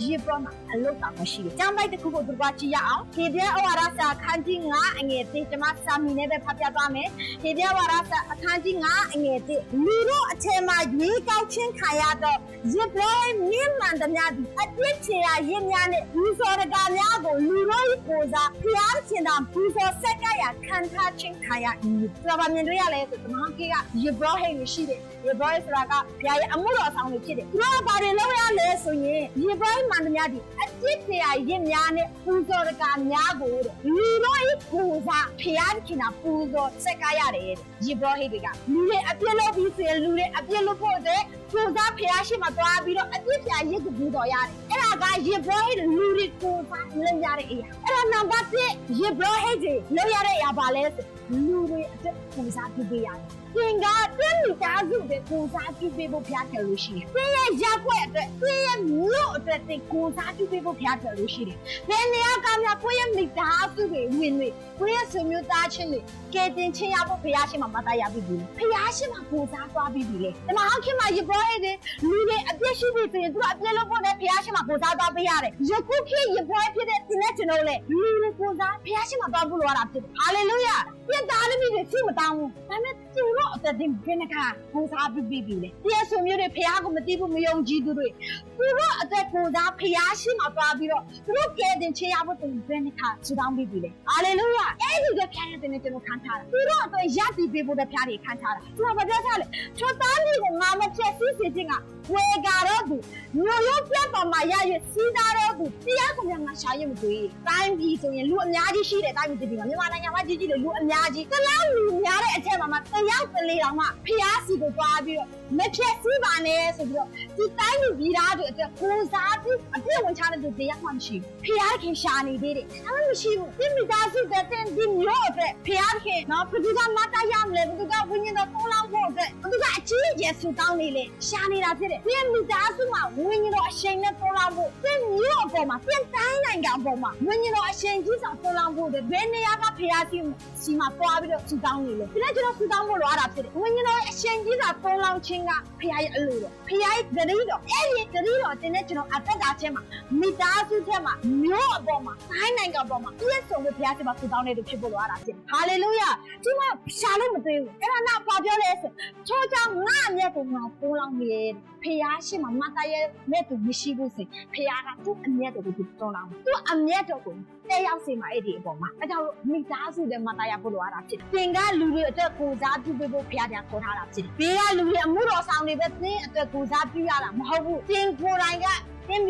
ရေပေါ်မှာအလုတ်တာမရှိဘူး။ကျောင်းလိုက်တစ်ခုကိုသူကကြည့်ရအောင်။ဒီပြဩဝါဒစာအခန်းကြီး9အငယ်1ကျွန်မစာမီနဲ့ပဲဖတ်ပြသွားမယ်။ဒီပြဩဝါဒစာအခန်းကြီး9အငယ်1လူတို့အထက်မှာရေကောက်ချင်းခံရတော့ရေပေါ်မြင့်မှန်သမျှဒီအပြစ်ချရာရင်းများနဲ့လူစော်တကာများကိုလူတို့ကိုစားဖျားရှင်တာလူစော်ဆက်ကရခံထားချင်းခံရ၏။ဒါပါမြင်တွေ့ရလဲဆိုတမန်ကြီးကရေပေါ်ဟိတ်ရှိတယ်။ရေပေါ်ဆိုတာကဘုရားရဲ့အမှုတော်ဆောင်တွေဖြစ်တယ်။သူတို့ကဘာတွေလုပ်ရလဲဆိုရင်ရေပေါ်မှန်သမျှဒီအပြစ်ချရာရင်းများနဲ့လူစော်တကာများကိုလူတို့ကိုစားဖျားရှင်တာပူဇော်ဆက်ကရတယ်။ရေပေါ်ဟိတ်တွေကလူတွေအပြစ်လုပ်ပြီးဆိုရင်လူတွေအပြစ်လုပ်ဖို့တဲ့ကိုစားဖျားရှင်မှာတွားပြီးတော့အပြစ်ဖျားရစ်ကိုပူဇော်ရတယ်။အဲ့ဒါကရေပေါ်ဟိတ်လူတွေကိုစားလုပ်ရတဲ့အရာ။အဲ့ဒါနံပါတ်1ရေပေါ်ဟိတ်တွေလုပ်ရတဲ့အရာပါလဲဆိုလူတွေအပြစ်ကိုစားပြုပေးရတယ်။သင်ကတင်းမိသားစုတွေကိုစားပြုပေးဖို့ဖျားတယ်လို့ရှိတယ်။သင်ရဲ့ရက်ွက်အတွက်သင်ရဲ့မြို့အတွက်သင်ကိုစားပြုပေးဖို့ဖျားတယ်လို့ရှိတယ်။သင်နေရာကများကိုယ့်ရဲ့မိသားစုတွေဝင်တွေကိုယ့်ရဲ့ဆွေမျိုးသားချင်းတွေကဲတင်ချင်းရဖို့ဖျားရှိမှမသားရပြီလေ။ဖျားရှိမှကိုစားသွားပြီလေ။ဒီမှာအောက်ခင်မှာရေပေါ်ဟဲ့တဲ့လူတွေအပြစ်ရှိပြီဆိုရင်သူကအပြစ်လုပ်ဖို့နဲ့ဖျားရှိမှကိုစားသွားပေးရတယ်။ယခုခေတ်ရေပေါ်ဖြစ်တဲ့ဒီနဲ့ကျွန်တော်လေလူတွေကိုစားဖျားရှိမှသွားဖို့လိုရတာဖြစ်တယ်။ဟာလေလုယာ။ပြတ်သားလိမ့်မယ်သိမတောင်းဘူး။ဒါပေမဲ့သူတို့အသက်တင်ဘယ်နှခါကိုစားပြီးပြီလေ။တရားဆွေမျိုးတွေဖျားကိုမသိဘူးမယုံကြည်သူတွေသူတို့အသက်ကိုစားဖျားရှိမှသွားပြီးတော့သူတို့ကဲတင်ချရဖို့တင်ဘယ်နှခါဆူတောင်းပြီးပြီလေ။ဟာလေလုယာ။အဲ့ဒီကဖျားတဲ့တင်ကျွန်တော်ခံထားတာ။သူတို့အတွက်ရည်တည်ပေးဖို့တဲ့ဖျားတွေခံထားတာ။သူကဘာပြောထားလဲ။ချိုသားလေးကိုငါမချက်စီးစီခြင်းကဝေကာတော့သူမျိုးရိုးပြတ်ပေါ်မှာရရစီးသားတော့သူတရားကငါရှာရမတွေ့။တိုင်းပြည်ဆိုရင်လူအများကြီးရှိတယ်တိုင်းပြည်ပြည်မှာမြန်မာနိုင်ငံမှာကြီးကြီးလူအများကြီးတလားလူများတဲ့အချက်မှာတယောက်တလေတောင်မှဖျားစီကိုသွားပြီးတော့မဖြစ်စီးပါနဲ့ဆိုပြီးတော့ဒီတိုင်းပြည်သားတွေအတွက်ကိုစားပြီးအပြည့်ဝင်ချတဲ့သူတရားမှမရှိဘူးဖျားခင်ရှာနေသေးတယ်အဲ့လိုမရှိဘူးဒီမိသားစုတဲ့တင်ဒီမျိုးအတွက်ဖျားခင်နော်ဘယ်သူကမတရမလဲဘယ်သူကဝိညာဉ်တော်သုံးလောင်းဖို့အတွက်ဘယ်သူကအကြီးအကျယ်ဆူတောင်းနေလဲရှာနေတာဖြစ်တယ်ဒီမိသားစုမှာဝိညာဉ်တော်အရှိန်နဲ့သုံးလောင်းဖို့ဒီမျိုးအပေါ်မှာပြန်တိုင်းနိုင်ငံအပေါ်မှာဝိညာဉ်တော်အရှိန်ကြီးစွာသုံးလောင်းဖို့ဘယ်နေရာကဖျားစီမှာပွားပြီးတော့ဆူတောင်းနေလဲဒီနေ့ကျွန်တော်ဆူတောင်းဖို့လိုရတာဖြစ်တယ်ဝိညာဉ်တော်အရှိန်ကြီးစွာသုံးလောင်းခြင်းကဖျားရဲ့အလိုတော်ဖျားရဲ့ဂရီတော်အဲ့ဒီဂရီတော်တင်တဲ့ကျွန်တော်အသက်တာချင်းမှာမိသားစုထဲမှာမျိုးအပေါ်မှာတိုင်းနိုင်ငံအပေါ်မှာပြည့်စုံတဲ့ဖျားရှင်မှာဆူတောင်းနေလို့ဖြစ်ဖို့လိုရတာဖြစ်တယ်ဟာလေလုယာဒီမှာရှာလို့မသိဘူးအဲ့ဒါနောက်ဘာပြောလဲဆိုချိုးချောင်းငါအမျက်ကိုငါသုံးလောင်းနေဖျားရှင်မှာမတရဲ့မဲ့သူမရှိဘူးဆိုဖျားကသူ့အမျက်တော်ကိုသုံးလောင်းသူ့အမျက်တော်ကိုတဲ့ရောက်စီမှာအဲ့ဒီအပေါ်မှာအဲကြောင့်မိသားစုတွေမတရဖို့လိုရတာဖြစ်တယ်သင်ကလူတွေအတွက်ကိုစားပြုပေးဖို့ဖျားတယ်ခေါ်ထားတာဖြစ်တယ်ဘေးကလူတွေအမှုတော်ဆောင်တွေပဲသင်အတွက်ကိုစားပြုရတာမဟုတ်ဘူးသင်ကိုယ်တိုင်ကသင်